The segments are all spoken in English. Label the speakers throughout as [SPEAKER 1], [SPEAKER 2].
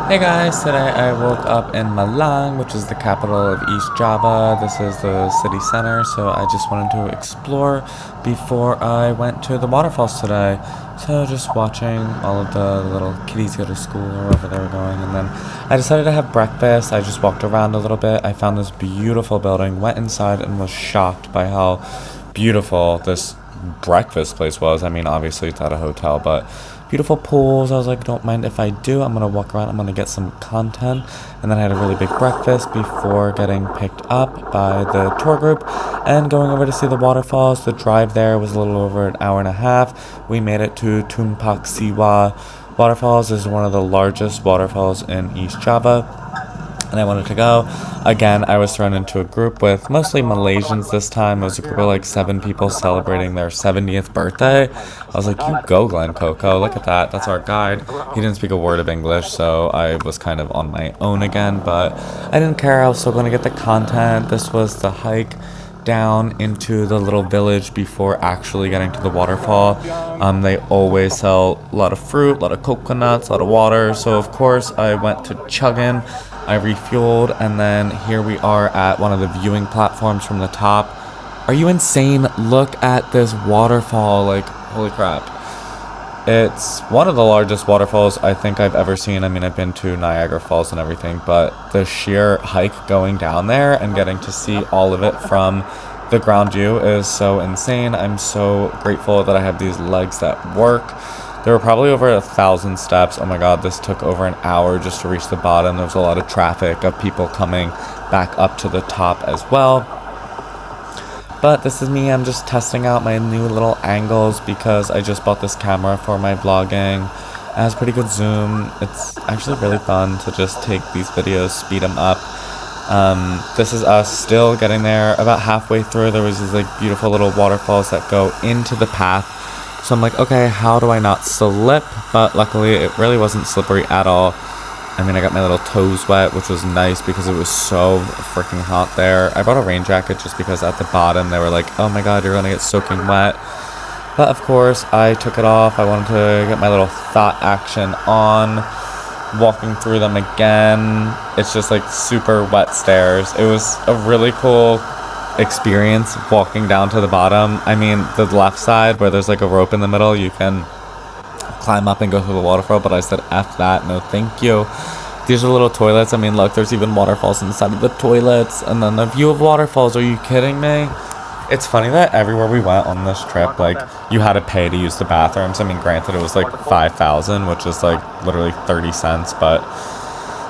[SPEAKER 1] Hey guys, today I woke up in Malang, which is the capital of East Java. This is the city center, so I just wanted to explore before I went to the waterfalls today. So just watching all of the little kiddies go to school or wherever they were going, and then I decided to have breakfast. I just walked around a little bit. I found this beautiful building, went inside, and was shocked by how beautiful this breakfast place was. I mean, obviously it's at a hotel, but beautiful pools. I was like, don't mind if I do. I'm gonna walk around. I'm gonna get some content. And then I had a really big breakfast before getting picked up by the tour group and going over to see the waterfalls. The drive there was a little over an hour and a half. We made it to Tumpak Sewu Waterfalls. This is one of the largest waterfalls in East Java, and I wanted to go. Again, I was thrown into a group with mostly Malaysians this time. It was a group of like 7 people celebrating their 70th birthday. I was like, you go, Glen Coco. Look at that. That's our guide. He didn't speak a word of English, so I was kind of on my own again, but I didn't care. I was still going to get the content. This was the hike down into the little village before actually getting to the waterfall. They always sell a lot of fruit, a lot of coconuts, a lot of water. So of course I went to Chuggin. I refueled, and then here we are at one of the viewing platforms from the top. Are you insane? Look at this waterfall. Like, holy crap. It's one of the largest waterfalls I think I've ever seen. I mean, I've been to Niagara Falls and everything, but the sheer hike going down there and getting to see all of it from the ground view is so insane. I'm so grateful that I have these legs that work. There were probably over 1,000 steps. Oh my god, this took over an hour just to reach the bottom. There was a lot of traffic of people coming back up to the top as well. But this is me. I'm just testing out my new little angles because I just bought this camera for my vlogging. It has pretty good zoom. It's actually really fun to just take these videos, speed them up. This is us still getting there. About halfway through, there was these like beautiful little waterfalls that go into the path. So I'm like, okay, how do I not slip? But luckily, it really wasn't slippery at all. I mean, I got my little toes wet, which was nice because it was so freaking hot there. I brought a rain jacket just because at the bottom, they were like, oh my god, you're gonna get soaking wet. But of course, I took it off. I wanted to get my little thought action on. Walking through them again. It's just like super wet stairs. It was a really cool experience walking down to the bottom. I mean, the left side where there's like a rope in the middle, you can climb up and go through the waterfall, but I said F that, no thank you. These are little toilets. I mean, look, there's even waterfalls inside of the toilets, and then the view of waterfalls. Are you kidding me? It's funny that everywhere we went on this trip, like, you had to pay to use the bathrooms. I mean, granted, it was like 5,000, which is like literally 30 cents, but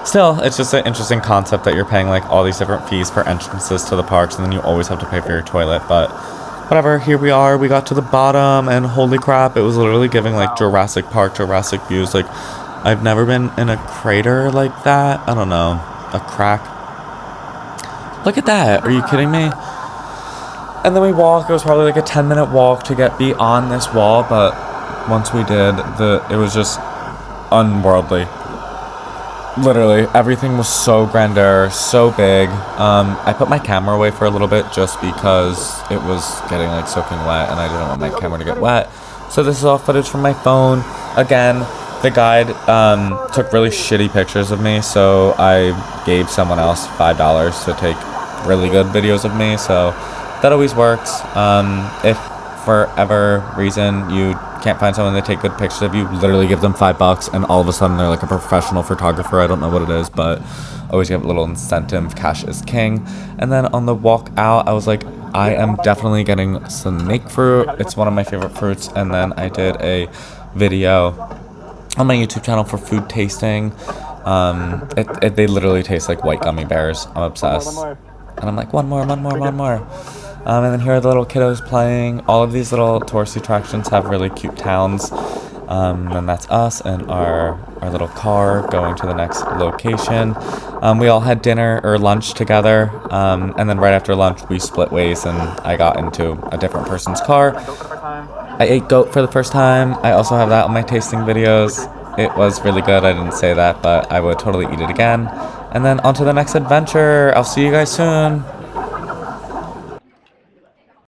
[SPEAKER 1] still, it's just an interesting concept that you're paying like all these different fees for entrances to the parks, and then you always have to pay for your toilet. But whatever, here we are. We got to the bottom, and holy crap, it was literally giving like Jurassic Park, Jurassic views. Like, I've never been in a crater like that. I don't know, a crack. Look at that. Are you kidding me? And then we walked. It was probably like a 10-minute walk to get beyond this wall, but once we did, it was just unworldly. Literally, everything was so grandeur, so big. I put my camera away for a little bit just because it was getting like soaking wet and I didn't want my camera to get wet. So this is all footage from my phone. Again, the guide took really shitty pictures of me, so I gave someone else $5 to take really good videos of me, so that always works. If for ever reason you can't find someone to take good pictures of you, literally give them $5 and all of a sudden they're like a professional photographer. I don't know what it is, but always give a little incentive. Cash is king. And then on the walk out, I was like, I am definitely getting snake fruit. It's one of my favorite fruits. And then I did a video on my YouTube channel for food tasting. They literally taste like white gummy bears. I'm obsessed. And I'm like, one more. And then here are the little kiddos playing. All of these little tourist attractions have really cute towns. And that's us and our little car going to the next location. We all had dinner or lunch together. And then right after lunch, we split ways and I got into a different person's car. I ate goat for the first time. I also have that on my tasting videos. It was really good. I didn't say that, but I would totally eat it again. And then on to the next adventure. I'll see you guys soon.